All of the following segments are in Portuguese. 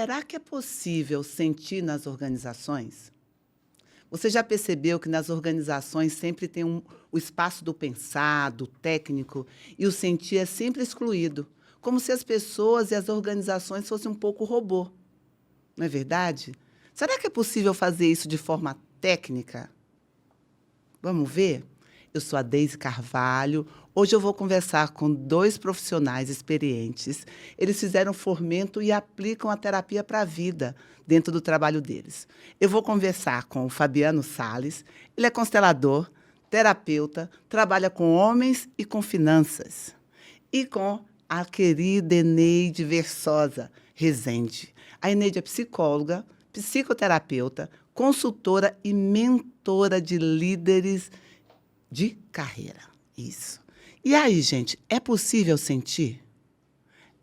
será que é possível sentir nas organizações? Você já percebeu que nas organizações sempre tem o espaço do pensar, do técnico, e o sentir é sempre excluído, como se as pessoas e as organizações fossem um pouco robô, não é verdade? Será que é possível fazer isso de forma técnica? Vamos ver? Eu sou a Deise Carvalho. Hoje eu vou conversar com 2 profissionais experientes. Eles fizeram fomento e aplicam a terapia para a vida dentro do trabalho deles. Eu vou conversar com o Fabiano Salles. Ele é constelador, terapeuta, trabalha com homens e com finanças. E com a querida Eneide Versosa Rezende. A Eneide é psicóloga, psicoterapeuta, consultora e mentora de líderes de carreira. Isso. E aí, gente, é possível sentir?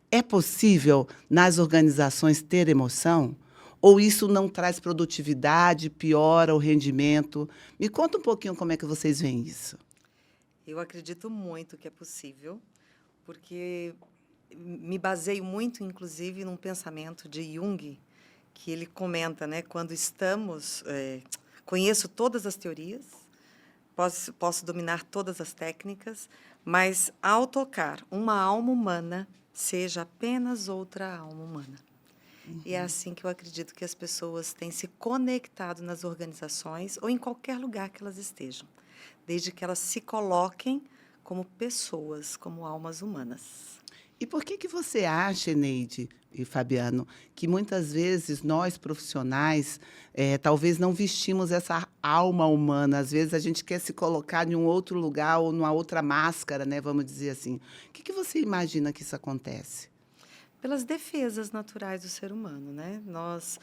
É possível nas organizações ter emoção? Ou isso não traz produtividade, piora o rendimento? Me conta um pouquinho como é que vocês veem isso. Eu acredito muito que é possível, porque me baseio muito, inclusive, num pensamento de Jung, que ele comenta, né, quando estamos... conheço todas as teorias, posso dominar todas as técnicas, mas, ao tocar uma alma humana, seja apenas outra alma humana. E é assim que eu acredito que as pessoas têm se conectado nas organizações ou em qualquer lugar que elas estejam, desde que elas se coloquem como pessoas, como almas humanas. E por que você acha, Eneide e Fabiano, que muitas vezes nós, profissionais, talvez não vestimos essa alma humana? Às vezes a gente quer se colocar em um outro lugar ou numa outra máscara, né, vamos dizer assim. O que você imagina que isso acontece? Pelas defesas naturais do ser humano, né? Nós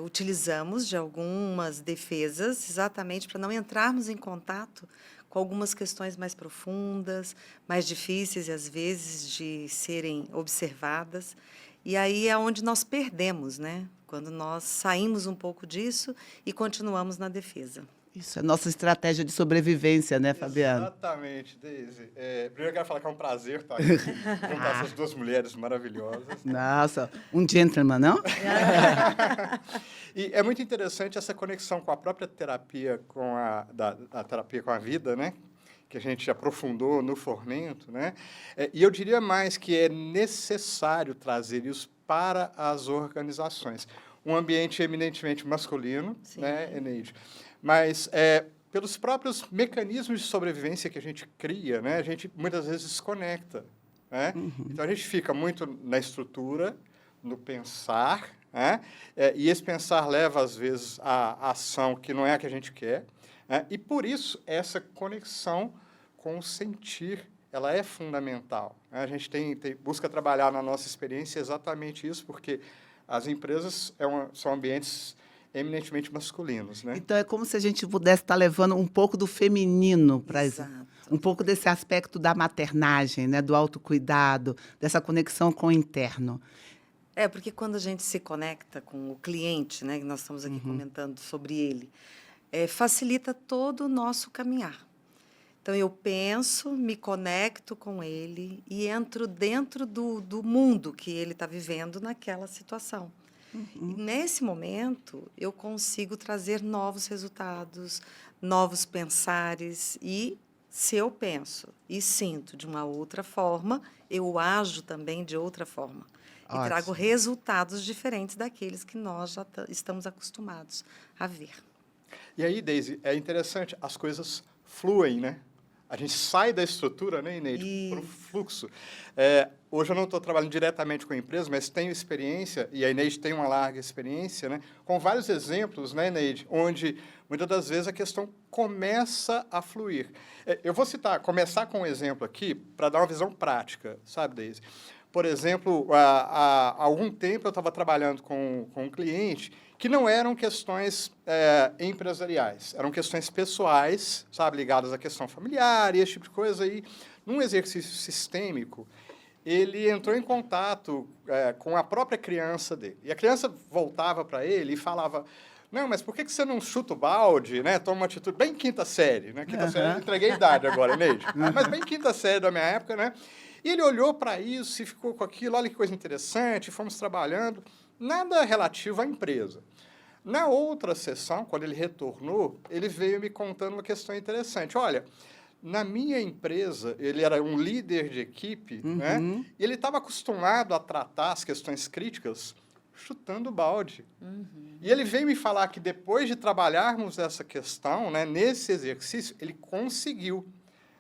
utilizamos de algumas defesas exatamente para não entrarmos em contato com algumas questões mais profundas, mais difíceis, às vezes, de serem observadas. E aí é onde nós perdemos, né? Quando nós saímos um pouco disso e continuamos na defesa. Isso é nossa estratégia de sobrevivência, né, Fabiano? Exatamente, Deise. Primeiro eu quero falar que é um prazer estar aqui, juntar essas 2 mulheres maravilhosas. Nossa, um gentleman, não? E é muito interessante essa conexão com a própria terapia, da terapia com a vida, né? Que a gente aprofundou no fomento, né? E eu diria mais que é necessário trazer isso para as organizações. Um ambiente eminentemente masculino, Sim. Né, Eneide? Mas, pelos próprios mecanismos de sobrevivência que a gente cria, né, a gente muitas vezes desconecta. Né? Então, a gente fica muito na estrutura, no pensar, né? E esse pensar leva, às vezes, à ação que não é a que a gente quer. Né? E, por isso, essa conexão com o sentir, ela é fundamental. Né? A gente busca trabalhar na nossa experiência exatamente isso, porque as empresas são ambientes eminentemente masculinos, né? Então, é como se a gente pudesse estar levando um pouco do feminino para isso. Exato. Um pouco desse aspecto da maternagem, né, do autocuidado, dessa conexão com o interno. Porque quando a gente se conecta com o cliente, né, que nós estamos aqui comentando sobre ele, facilita todo o nosso caminhar. Então, eu penso, me conecto com ele e entro dentro do mundo que ele está vivendo naquela situação. E nesse momento, eu consigo trazer novos resultados, novos pensares. E, se eu penso e sinto de uma outra forma, eu ajo também de outra forma. Ótimo. E trago resultados diferentes daqueles que nós já estamos acostumados a ver. E aí, Deise, é interessante, as coisas fluem, né? A gente sai da estrutura, né, Ineide, para o fluxo. Hoje eu não estou trabalhando diretamente com empresas, mas tenho experiência, e a Ineide tem uma larga experiência, né, com vários exemplos, né, Ineide, onde muitas das vezes a questão começa a fluir. Eu vou começar com um exemplo aqui, para dar uma visão prática, sabe, Deise? Por exemplo, há algum tempo eu estava trabalhando com um cliente que não eram questões empresariais, eram questões pessoais, sabe, ligadas à questão familiar e esse tipo de coisa. E, num exercício sistêmico, ele entrou em contato com a própria criança dele. E a criança voltava para ele e falava: não, mas por que você não chuta o balde, né? Toma uma atitude bem quinta série, né? Quinta série, eu entreguei a idade agora, Neide. Mas bem quinta série da minha época, né? E ele olhou para isso e ficou com aquilo, olha que coisa interessante, fomos trabalhando. nada relativo à empresa. Na outra sessão, quando ele retornou, ele veio me contando uma questão interessante. Olha, na minha empresa, ele era um líder de equipe, né? E ele estava acostumado a tratar as questões críticas chutando balde. E ele veio me falar que depois de trabalharmos essa questão, né, nesse exercício, ele conseguiu,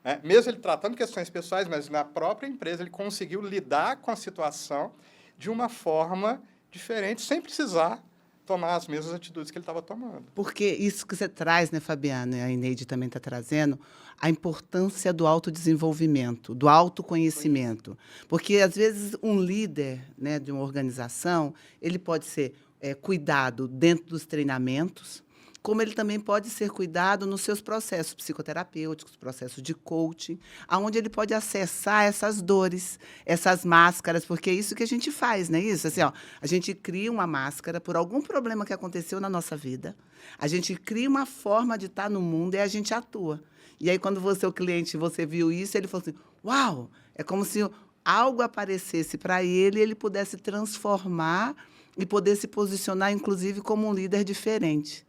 né, mesmo ele tratando questões pessoais, mas na própria empresa, ele conseguiu lidar com a situação de uma forma diferente, sem precisar tomar as mesmas atitudes que ele estava tomando. Porque isso que você traz, né, Fabiana, e a Ineide também está trazendo, a importância do autodesenvolvimento, do autoconhecimento. Porque, às vezes, um líder, né, de uma organização, ele pode ser cuidado dentro dos treinamentos, como ele também pode ser cuidado nos seus processos psicoterapêuticos, processos de coaching, aonde ele pode acessar essas dores, essas máscaras, porque é isso que a gente faz, não é isso? Assim, ó, a gente cria uma máscara por algum problema que aconteceu na nossa vida, a gente cria uma forma de estar no mundo e a gente atua. E aí, quando você, o cliente, você viu isso, ele falou assim, uau, é como se algo aparecesse para ele e ele pudesse transformar e poder se posicionar, inclusive, como um líder diferente.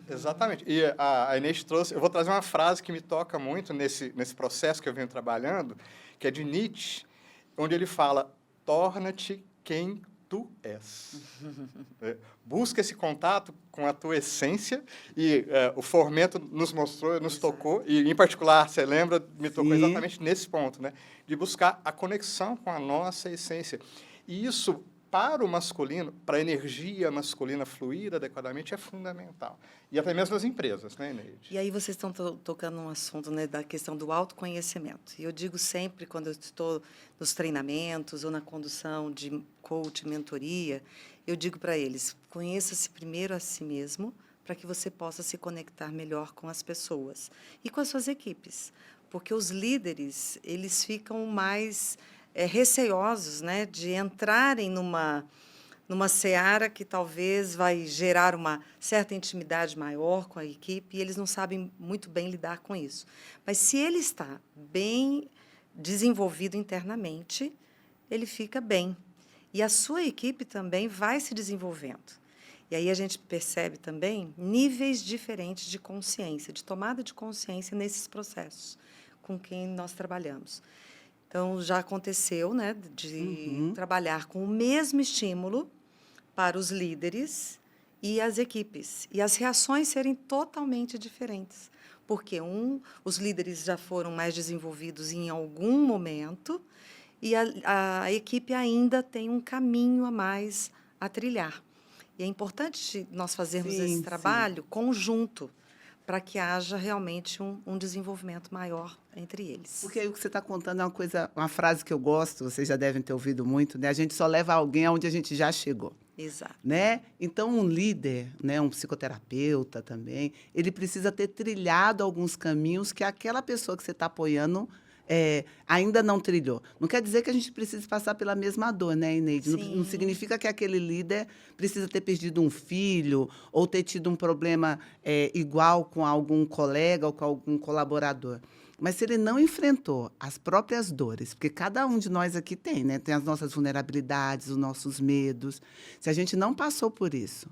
Exatamente. E a Inês trouxe... Eu vou trazer uma frase que me toca muito nesse processo que eu venho trabalhando, que é de Nietzsche, onde ele fala, torna-te quem tu és. Busca esse contato com a tua essência, e o Formento nos mostrou, nos tocou, e, em particular, você lembra, me tocou exatamente nesse ponto, né? De buscar a conexão com a nossa essência. E isso, para o masculino, para a energia masculina fluir adequadamente, é fundamental. E até mesmo nas empresas, né, Neide? E aí vocês estão tocando num assunto, né, da questão do autoconhecimento. E eu digo sempre, quando eu estou nos treinamentos ou na condução de coach, mentoria, eu digo para eles, conheça-se primeiro a si mesmo, para que você possa se conectar melhor com as pessoas e com as suas equipes. Porque os líderes, eles ficam mais receosos, né, de entrarem numa seara que talvez vai gerar uma certa intimidade maior com a equipe, e eles não sabem muito bem lidar com isso. Mas, se ele está bem desenvolvido internamente, ele fica bem. E a sua equipe também vai se desenvolvendo. E aí a gente percebe também níveis diferentes de consciência, de tomada de consciência nesses processos com quem nós trabalhamos. Então, já aconteceu, né, de trabalhar com o mesmo estímulo para os líderes e as equipes, e as reações serem totalmente diferentes, porque os líderes já foram mais desenvolvidos em algum momento e a equipe ainda tem um caminho a mais a trilhar. E é importante nós fazermos esse trabalho conjunto, para que haja realmente um desenvolvimento maior entre eles. Porque aí o que você está contando é uma frase que eu gosto, vocês já devem ter ouvido muito, né? A gente só leva alguém aonde a gente já chegou. Exato. Né? Então, um líder, né, um psicoterapeuta também, ele precisa ter trilhado alguns caminhos que aquela pessoa que você está apoiando ainda não trilhou. Não quer dizer que a gente precise passar pela mesma dor, né, Ineide? Não significa que aquele líder precisa ter perdido um filho ou ter tido um problema igual com algum colega ou com algum colaborador. Mas se ele não enfrentou as próprias dores, porque cada um de nós aqui tem, né? Tem as nossas vulnerabilidades, os nossos medos. Se a gente não passou por isso,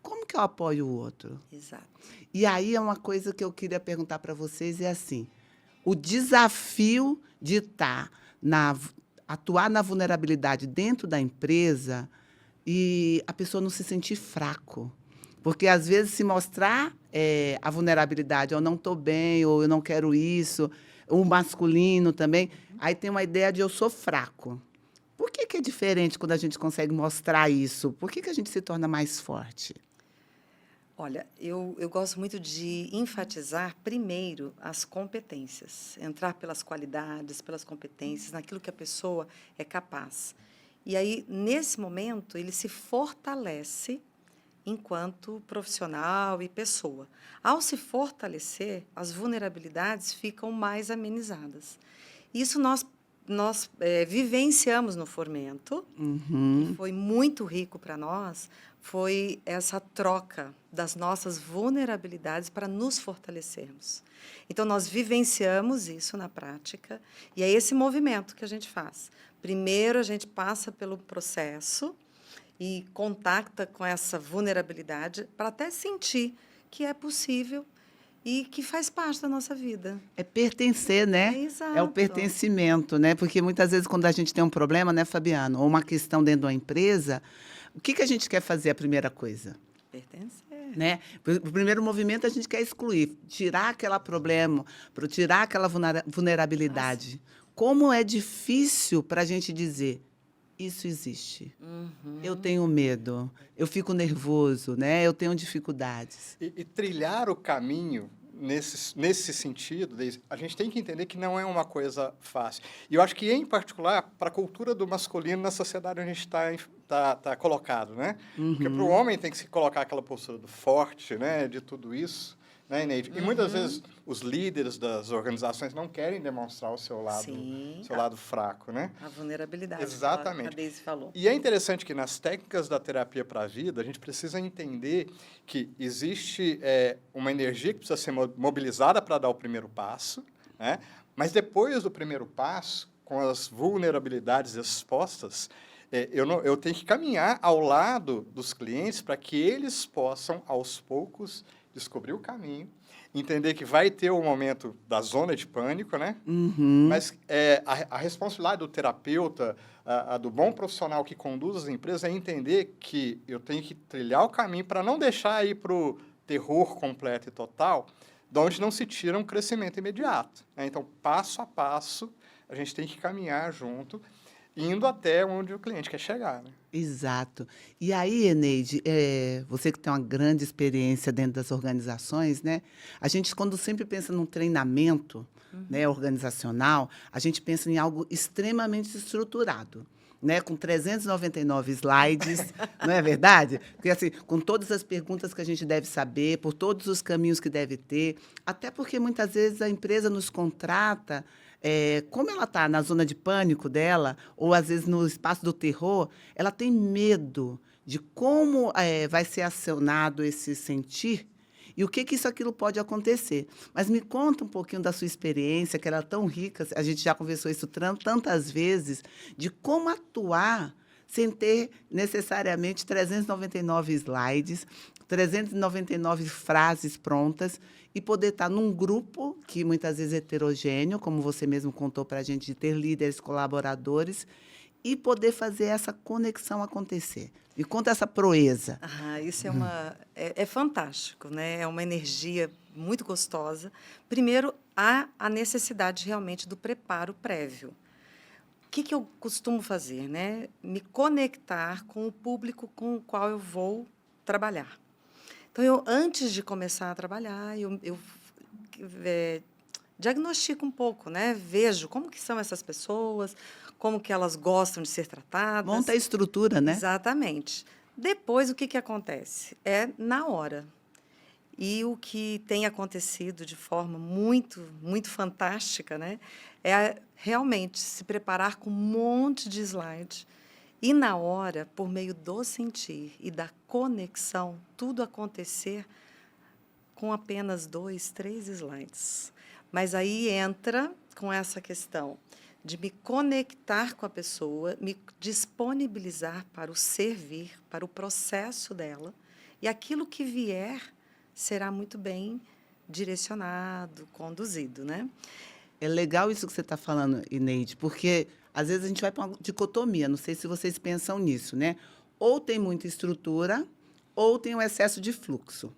como que eu apoio o outro? Exato. E aí é uma coisa que eu queria perguntar para vocês, é assim, o desafio de atuar na vulnerabilidade dentro da empresa e a pessoa não se sentir fraco. Porque, às vezes, se mostrar a vulnerabilidade, eu não estou bem, ou eu não quero isso, o masculino também, aí tem uma ideia de eu sou fraco. Por que é diferente quando a gente consegue mostrar isso? Por que a gente se torna mais forte? Olha, eu gosto muito de enfatizar, primeiro, as competências. Entrar pelas qualidades, pelas competências, naquilo que a pessoa é capaz. E aí, nesse momento, ele se fortalece enquanto profissional e pessoa. Ao se fortalecer, as vulnerabilidades ficam mais amenizadas. Isso nós vivenciamos no Formento, e foi muito rico para nós, foi essa troca das nossas vulnerabilidades para nos fortalecermos. Então, nós vivenciamos isso na prática, e é esse movimento que a gente faz. Primeiro, a gente passa pelo processo, e contacta com essa vulnerabilidade para até sentir que é possível e que faz parte da nossa vida. É pertencer, né? É exato. É o pertencimento, né? Porque muitas vezes quando a gente tem um problema, né, Fabiano, ou uma questão dentro de uma empresa, o que a gente quer fazer a primeira coisa? Pertencer. Né? O primeiro movimento a gente quer excluir, tirar aquele problema, tirar aquela vulnerabilidade. Como é difícil para a gente dizer, isso existe. Eu tenho medo, eu fico nervoso, né? Eu tenho dificuldades. E trilhar o caminho nesse sentido, a gente tem que entender que não é uma coisa fácil. E eu acho que, em particular, para a cultura do masculino na sociedade onde a gente está colocado, né? Porque para o homem tem que se colocar aquela postura do forte, né? De tudo isso, né, Ineide? E muitas vezes os líderes das organizações não querem demonstrar o seu lado fraco, né? A vulnerabilidade. Exatamente. A Daisy falou. E é interessante que nas técnicas da terapia para a vida, a gente precisa entender que existe uma energia que precisa ser mobilizada para dar o primeiro passo, né? Mas depois do primeiro passo, com as vulnerabilidades expostas, eu tenho que caminhar ao lado dos clientes para que eles possam, aos poucos, descobrir o caminho, entender que vai ter o momento da zona de pânico, né? Mas a responsabilidade do terapeuta, a do bom profissional que conduz as empresas é entender que eu tenho que trilhar o caminho para não deixar ir para o terror completo e total, de onde não se tira um crescimento imediato, né? Então, passo a passo, a gente tem que caminhar junto, indo até onde o cliente quer chegar, né? Exato. E aí, Eneide, você que tem uma grande experiência dentro das organizações, né? A gente, quando sempre pensa num treinamento, né, organizacional, a gente pensa em algo extremamente estruturado, né, com 399 slides, não é verdade? Porque, assim, com todas as perguntas que a gente deve saber, por todos os caminhos que deve ter, até porque, muitas vezes, a empresa nos contrata, como ela está na zona de pânico dela, ou, às vezes, no espaço do terror, ela tem medo de como vai ser acionado esse sentir e o que isso aquilo pode acontecer. Mas me conta um pouquinho da sua experiência, que era tão rica, a gente já conversou isso tantas vezes, de como atuar sem ter necessariamente 399 slides, 399 frases prontas e poder estar num grupo que muitas vezes é heterogêneo, como você mesmo contou para a gente, de ter líderes, colaboradores, e poder fazer essa conexão acontecer. Me conta essa proeza. Isso é fantástico, né? É uma energia muito gostosa. Primeiro, há a necessidade realmente do preparo prévio. O que eu costumo fazer, né? Me conectar com o público com o qual eu vou trabalhar. Então, antes de começar a trabalhar, eu diagnostico um pouco, né? Vejo como que são essas pessoas, como que elas gostam de ser tratadas. Monta a estrutura, né? Exatamente. Depois, o que acontece? É na hora. E o que tem acontecido de forma muito, muito fantástica, né? É realmente se preparar com um monte de slides e, na hora, por meio do sentir e da conexão, tudo acontecer com apenas 2, 3 slides. Mas aí entra com essa questão de me conectar com a pessoa, me disponibilizar para o servir, para o processo dela, e aquilo que vier será muito bem direcionado, conduzido, né? É legal isso que você está falando, Ineide, porque às vezes a gente vai para uma dicotomia, não sei se vocês pensam nisso, né? Ou tem muita estrutura, ou tem um excesso de fluxo,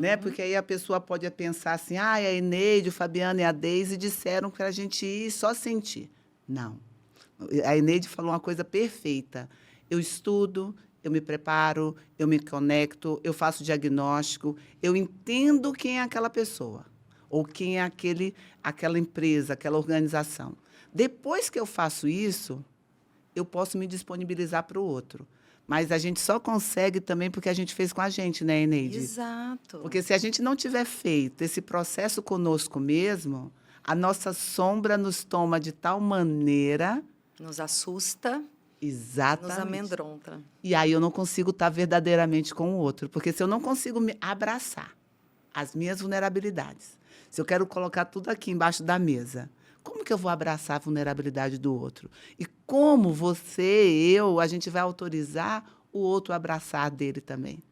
né? Porque aí a pessoa pode pensar assim, a Ineide, o Fabiano e a Daisy disseram para a gente ir só sentir. Não. A Ineide falou uma coisa perfeita. Eu estudo, eu me preparo, eu me conecto, eu faço diagnóstico, eu entendo quem é aquela pessoa, ou quem é aquela empresa, aquela organização. Depois que eu faço isso, eu posso me disponibilizar para o outro. Mas a gente só consegue também porque a gente fez com a gente, né, Eneide? Exato. Porque se a gente não tiver feito esse processo conosco mesmo, a nossa sombra nos toma de tal maneira... Nos assusta. Exatamente. Nos amedronta. E aí eu não consigo estar verdadeiramente com o outro. Porque se eu não consigo me abraçar as minhas vulnerabilidades, se eu quero colocar tudo aqui embaixo da mesa, como que eu vou abraçar a vulnerabilidade do outro? E como você, a gente vai autorizar o outro abraçar dele também.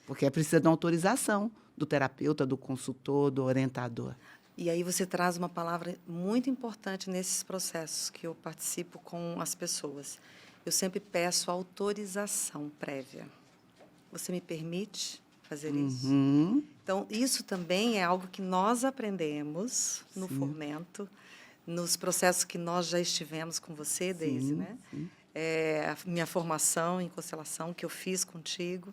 Porque precisa de uma autorização do terapeuta, do consultor, do orientador. E aí você traz uma palavra muito importante nesses processos que eu participo com as pessoas. Eu sempre peço autorização prévia. Você me permite fazer isso? Então, isso também é algo que nós aprendemos no Fomento, nos processos que nós já estivemos com você, Deise, né? A minha formação em constelação que eu fiz contigo,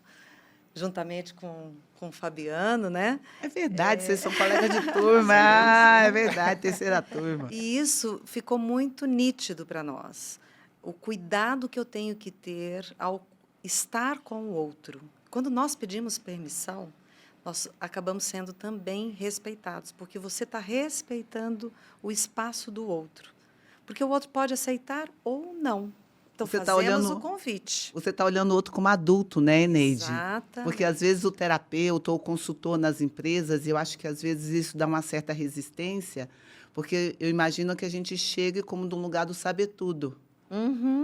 juntamente com o Fabiano, né? É verdade, vocês são colegas de turma. É verdade, terceira turma. E isso ficou muito nítido para nós. O cuidado que eu tenho que ter ao estar com o outro. Quando nós pedimos permissão, nós acabamos sendo também respeitados, porque você está respeitando o espaço do outro. Porque o outro pode aceitar ou não. Então, Você fazemos tá olhando, o convite. Você está olhando o outro como adulto, né, Eneide? Exatamente. Porque, às vezes, o terapeuta ou o consultor nas empresas, eu acho que, às vezes, isso dá uma certa resistência, porque eu imagino que a gente chegue como de um lugar do saber tudo.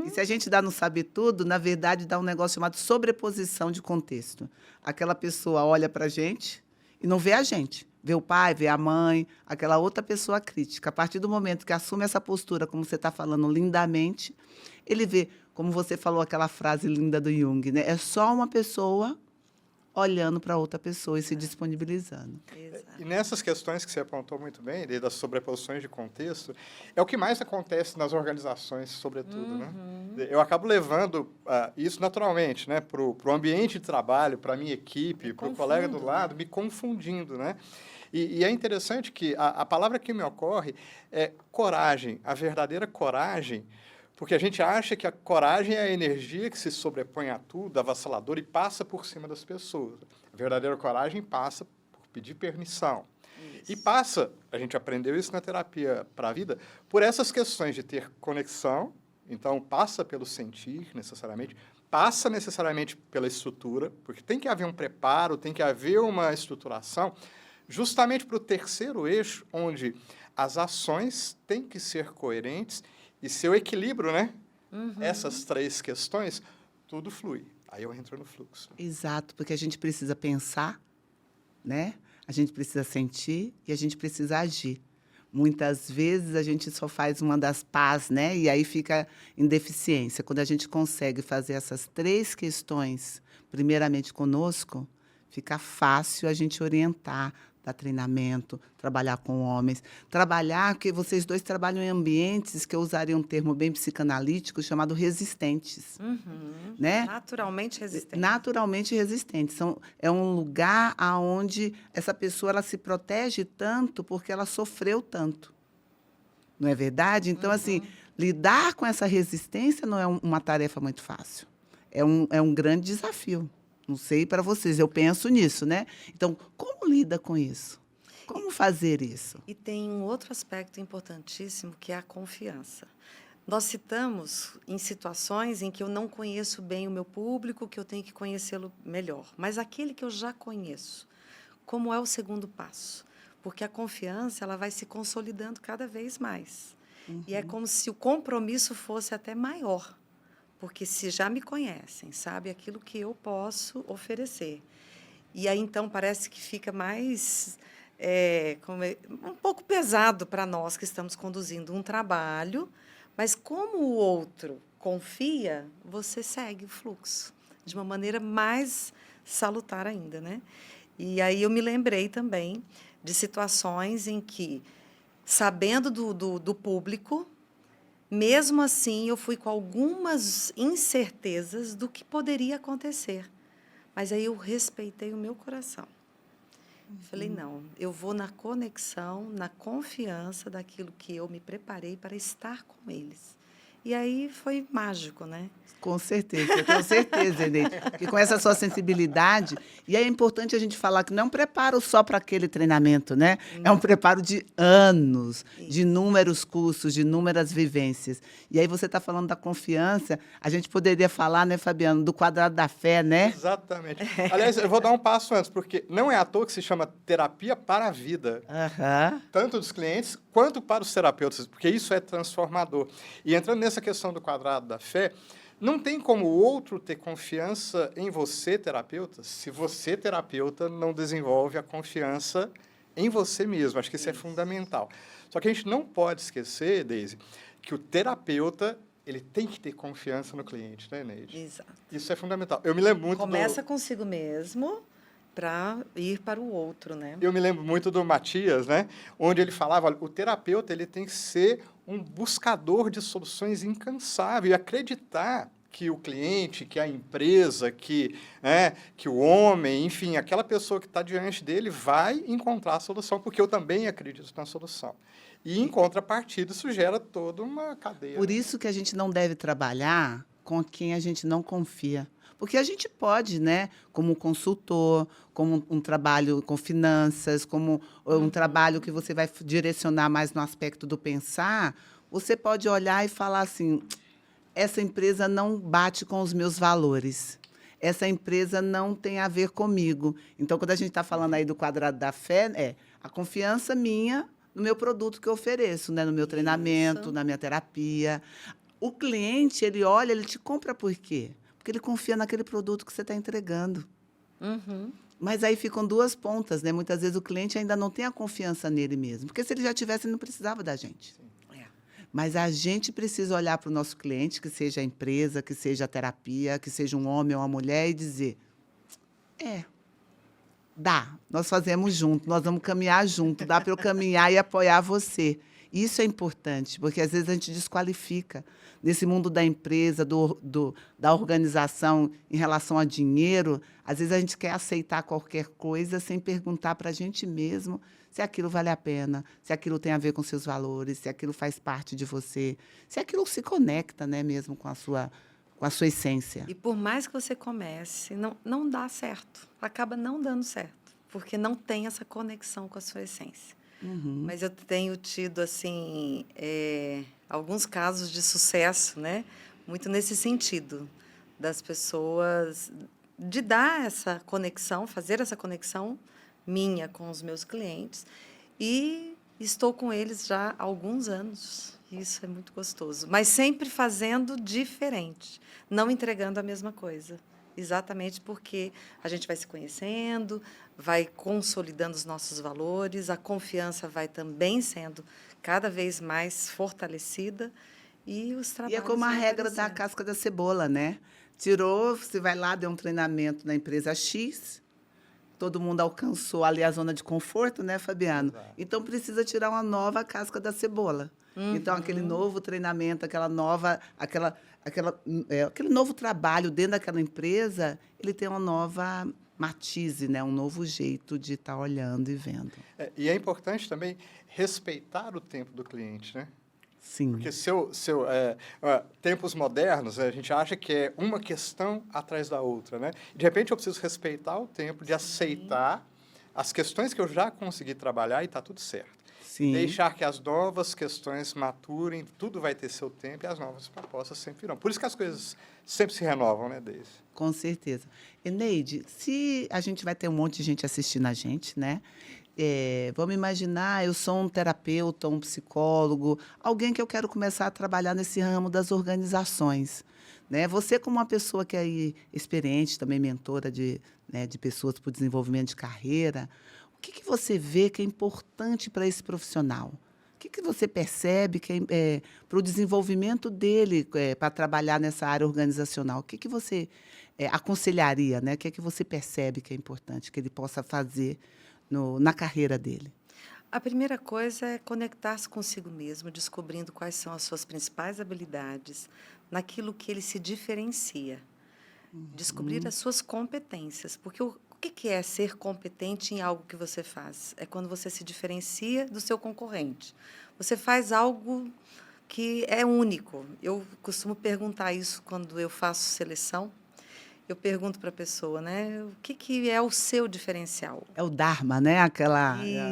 E se a gente dá no saber tudo, na verdade, dá um negócio chamado sobreposição de contexto. Aquela pessoa olha para a gente e não vê a gente. Vê o pai, vê a mãe, aquela outra pessoa crítica. A partir do momento que assume essa postura, como você está falando lindamente, ele vê, como você falou aquela frase linda do Jung, né? É só uma pessoa olhando para outra pessoa e se disponibilizando. Exato. E nessas questões que você apontou muito bem, das sobreposições de contexto, é o que mais acontece nas organizações, sobretudo. Né? Eu acabo levando isso naturalmente, né, para o ambiente de trabalho, para a minha equipe, para o colega do lado, me confundindo. Né? E é interessante que a palavra que me ocorre é coragem, a verdadeira coragem, porque a gente acha que a coragem é a energia que se sobrepõe a tudo, avassaladora, e passa por cima das pessoas. A verdadeira coragem passa por pedir permissão. Isso. E passa, a gente aprendeu isso na terapia para a vida, por essas questões de ter conexão, então passa pelo sentir, necessariamente, passa necessariamente pela estrutura, porque tem que haver um preparo, tem que haver uma estruturação, justamente para o terceiro eixo, onde as ações têm que ser coerentes e seu equilíbrio, né? Essas três questões, tudo flui. Aí eu entro no fluxo. Exato, porque a gente precisa pensar, né? A gente precisa sentir e a gente precisa agir. Muitas vezes a gente só faz uma das pás, né? E aí fica em deficiência. Quando a gente consegue fazer essas três questões, primeiramente conosco, fica fácil a gente orientar, dar treinamento, trabalhar com homens. Trabalhar, porque vocês dois trabalham em ambientes que eu usaria um termo bem psicanalítico chamado resistentes. Né? Naturalmente resistentes. Naturalmente resistentes. É um lugar onde essa pessoa ela se protege tanto porque ela sofreu tanto. Não é verdade? Então, assim, lidar com essa resistência não é uma tarefa muito fácil. É um grande desafio. Não sei para vocês, eu penso nisso, né? Então, como lida com isso? Como fazer isso? E tem um outro aspecto importantíssimo, que é a confiança. Nós citamos em situações em que eu não conheço bem o meu público, que eu tenho que conhecê-lo melhor. Mas aquele que eu já conheço, como é o segundo passo? Porque a confiança ela vai se consolidando cada vez mais. E é como se o compromisso fosse até maior. Porque se já me conhecem, sabe aquilo que eu posso oferecer. E aí, então, parece que fica mais um pouco pesado para nós que estamos conduzindo um trabalho, mas como o outro confia, você segue o fluxo de uma maneira mais salutar ainda, né? E aí eu me lembrei também de situações em que, sabendo do público, mesmo assim, eu fui com algumas incertezas do que poderia acontecer. Mas aí eu respeitei o meu coração. Falei, não, eu vou na conexão, na confiança daquilo que eu me preparei para estar com eles. E aí foi mágico, né? Com certeza, eu tenho certeza, Eneide. Porque com essa sua sensibilidade, e é importante a gente falar que não é um preparo só para aquele treinamento, né? É um preparo de anos, de inúmeros cursos, de inúmeras vivências. E aí você está falando da confiança, a gente poderia falar, né, Fabiano, do quadrado da fé, né? Exatamente. Aliás, eu vou dar um passo antes, porque não é à toa que se chama terapia para a vida. Tanto dos clientes quanto para os terapeutas, porque isso é transformador. E entrando nessa questão do quadrado da fé, não tem como o outro ter confiança em você, terapeuta, se você, terapeuta, não desenvolve a confiança em você mesmo. Acho que isso é fundamental. Só que a gente não pode esquecer, Deise, que o terapeuta ele tem que ter confiança no cliente, né, Neide? Exato. Isso é fundamental. Eu me lembro muito Começa consigo mesmo para ir para o outro, né? Eu me lembro muito do Matias, né? Onde ele falava, olha, o terapeuta ele tem que ser um buscador de soluções incansável e acreditar que o cliente, que a empresa, que o homem, enfim, aquela pessoa que está diante dele vai encontrar a solução, porque eu também acredito na solução. E, em contrapartida, isso gera toda uma cadeia. Por isso que a gente não deve trabalhar com quem a gente não confia. Porque a gente pode, né, como consultor, como um trabalho com finanças, como um trabalho que você vai direcionar mais no aspecto do pensar, você pode olhar e falar assim, essa empresa não bate com os meus valores. Essa empresa não tem a ver comigo. Então, quando a gente está falando aí do quadrado da fé, a confiança minha no meu produto que eu ofereço, né? No meu treinamento, na minha terapia. O cliente, ele olha, ele te compra por quê? Porque ele confia naquele produto que você está entregando. Mas aí ficam duas pontas, né? Muitas vezes o cliente ainda não tem a confiança nele mesmo. Porque se ele já tivesse, ele não precisava da gente. Mas a gente precisa olhar para o nosso cliente, que seja a empresa, que seja a terapia, que seja um homem ou uma mulher, e dizer, dá, nós fazemos junto, nós vamos caminhar junto, dá para eu caminhar e apoiar você. Isso é importante, porque às vezes a gente desqualifica. Nesse mundo da empresa, da organização em relação a dinheiro, às vezes a gente quer aceitar qualquer coisa sem perguntar para a gente mesmo se aquilo vale a pena, se aquilo tem a ver com seus valores, se aquilo faz parte de você, se aquilo se conecta, né, mesmo com a sua essência. E por mais que você comece, não dá certo. Acaba não dando certo, porque não tem essa conexão com a sua essência. Mas eu tenho tido, assim, alguns casos de sucesso, né? Muito nesse sentido, das pessoas, de dar essa conexão, fazer essa conexão minha com os meus clientes. E estou com eles já há alguns anos. Isso é muito gostoso. Mas sempre fazendo diferente, não entregando a mesma coisa. Exatamente porque a gente vai se conhecendo, vai consolidando os nossos valores, a confiança vai também sendo cada vez mais fortalecida e os trabalhos. E é como a regra da casca da cebola, né? Tirou, você vai lá, deu um treinamento na empresa X, todo mundo alcançou ali a zona de conforto, né, Fabiano? Exato. Então precisa tirar uma nova casca da cebola. Então, aquele novo treinamento, aquele novo trabalho dentro daquela empresa, ele tem uma nova matize, né? Um novo jeito de estar olhando e vendo. E é importante também respeitar o tempo do cliente, né? Sim. Porque tempos modernos, a gente acha que é uma questão atrás da outra, né? De repente, eu preciso respeitar o tempo de aceitar as questões que eu já consegui trabalhar e está tudo certo. Sim. Deixar que as novas questões maturem, tudo vai ter seu tempo e as novas propostas sempre virão. Por isso que as coisas sempre se renovam, né, Deise? Com certeza. Eneide, se a gente vai ter um monte de gente assistindo a gente, né? Vamos imaginar, eu sou um terapeuta, um psicólogo, alguém que eu quero começar a trabalhar nesse ramo das organizações. Né? Você, como uma pessoa que é aí experiente, também mentora de pessoas para o desenvolvimento de carreira, o que você vê que é importante para esse profissional? O que você percebe que é para o desenvolvimento dele, para trabalhar nessa área organizacional? O que você aconselharia? Né? O que você percebe que é importante que ele possa fazer na carreira dele? A primeira coisa é conectar-se consigo mesmo, descobrindo quais são as suas principais habilidades, naquilo que ele se diferencia. Descobrir as suas competências, porque o que é ser competente em algo que você faz? É quando você se diferencia do seu concorrente. Você faz algo que é único. Eu costumo perguntar isso quando eu faço seleção. Eu pergunto para a pessoa, né? O que é o seu diferencial? É o Dharma, né?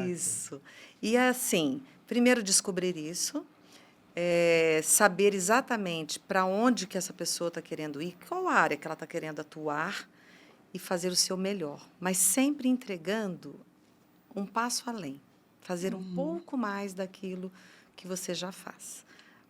Isso. E, assim, primeiro descobrir isso, saber exatamente para onde que essa pessoa está querendo ir, qual área que ela está querendo atuar, e fazer o seu melhor, mas sempre entregando um passo além, fazer um pouco mais daquilo que você já faz,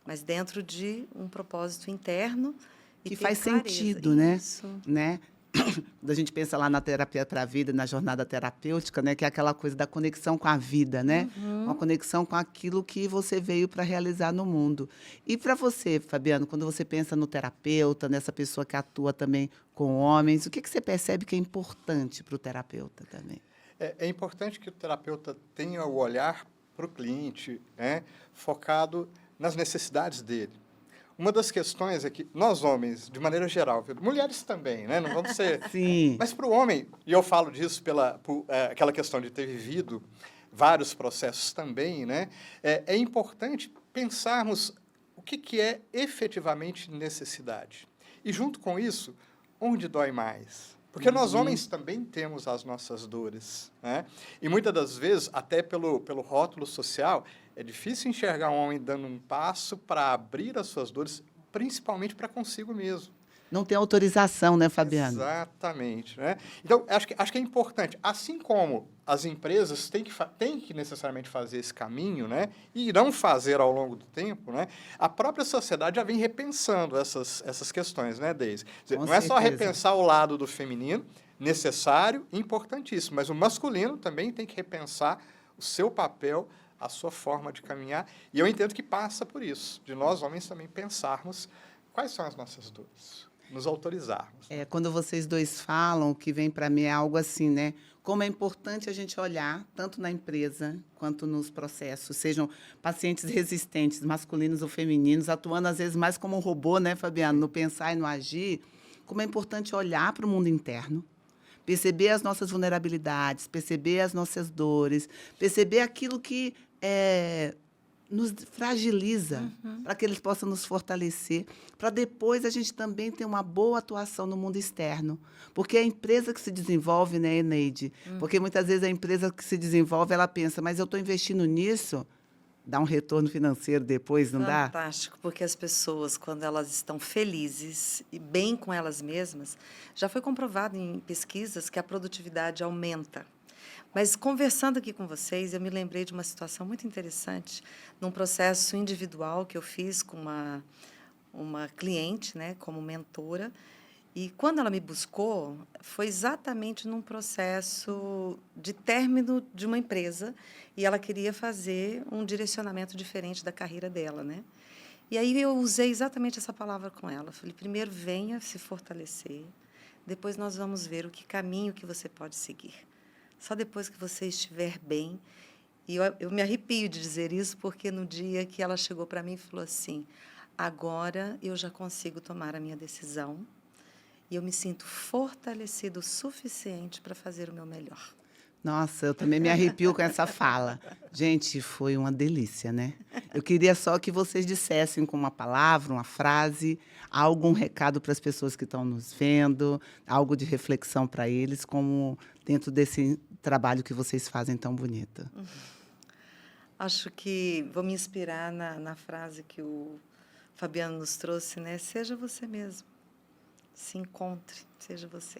mas dentro de um propósito interno E que ter faz clareza. sentido, né? Isso. Né? Quando a gente pensa lá na terapia para a vida, na jornada terapêutica, né, que é aquela coisa da conexão com a vida, né? Uma conexão com aquilo que você veio para realizar no mundo. E para você, Fabiano, quando você pensa no terapeuta, nessa pessoa que atua também com homens, o que você percebe que é importante para o terapeuta também? É importante que o terapeuta tenha o olhar para o cliente, né, focado nas necessidades dele. Uma das questões é que nós, homens, de maneira geral, mulheres também, né, não vamos ser... Sim. Mas para o homem, e eu falo disso por aquela questão de ter vivido vários processos também, né, é importante pensarmos o que é efetivamente necessidade. E, junto com isso, onde dói mais? Porque nós, homens, também temos as nossas dores, né? E, muitas das vezes, até pelo rótulo social, é difícil enxergar um homem dando um passo para abrir as suas dores, principalmente para consigo mesmo. Não tem autorização, né, Fabiano? Exatamente, né? Então, acho que é importante, assim como as empresas têm que necessariamente fazer esse caminho, né? E irão fazer ao longo do tempo, né? A própria sociedade já vem repensando essas questões, né, Deise? Não é só repensar o lado do feminino, necessário, importantíssimo, mas o masculino também tem que repensar o seu papel, a sua forma de caminhar, e eu entendo que passa por isso, de nós, homens, também pensarmos quais são as nossas dores, nos autorizarmos. Quando vocês dois falam, o que vem para mim é algo assim, né? Como é importante a gente olhar, tanto na empresa quanto nos processos, sejam pacientes resistentes, masculinos ou femininos, atuando às vezes mais como um robô, né, Fabiano, no pensar e no agir, como é importante olhar para o mundo interno, perceber as nossas vulnerabilidades, perceber as nossas dores, perceber aquilo que nos fragiliza, para que eles possam nos fortalecer, para depois a gente também ter uma boa atuação no mundo externo. Porque é a empresa que se desenvolve, né, Eneide? Porque muitas vezes a empresa que se desenvolve, ela pensa, mas eu estou investindo nisso, dá um retorno financeiro depois, não dá? Fantástico, porque as pessoas, quando elas estão felizes e bem com elas mesmas, já foi comprovado em pesquisas que a produtividade aumenta. Mas, conversando aqui com vocês, eu me lembrei de uma situação muito interessante, num processo individual que eu fiz com uma cliente, né, como mentora, e quando ela me buscou, foi exatamente num processo de término de uma empresa, e ela queria fazer um direcionamento diferente da carreira dela, né? E aí eu usei exatamente essa palavra com ela. Falei, primeiro venha se fortalecer, depois nós vamos ver o que caminho que você pode seguir. Só depois que você estiver bem. E eu me arrepio de dizer isso, porque no dia que ela chegou para mim e falou assim, agora eu já consigo tomar a minha decisão e eu me sinto fortalecido o suficiente para fazer o meu melhor. Nossa, eu também me arrepio com essa fala. Gente, foi uma delícia, né? Eu queria só que vocês dissessem com uma palavra, uma frase, algum recado para as pessoas que estão nos vendo, algo de reflexão para eles, como dentro desse trabalho que vocês fazem tão bonito. Acho que vou me inspirar na frase que o Fabiano nos trouxe, né? Seja você mesmo. Se encontre, seja você.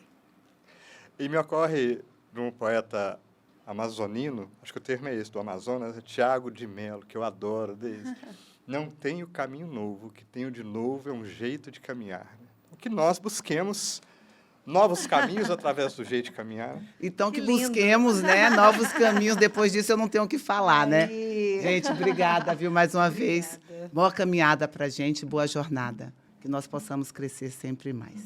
E me ocorre de um poeta amazonino, acho que o termo é esse, do Amazonas, é Tiago de Mello, que eu adoro desde. Não tenho caminho novo, o que tenho de novo é um jeito de caminhar. O que nós busquemos novos caminhos através do jeito de caminhar. Então, que lindo. busquemos, né, novos caminhos. Depois disso, eu não tenho o que falar, né? Gente, obrigada, viu, mais uma vez. Boa caminhada para a gente, boa jornada. Que nós possamos crescer sempre mais.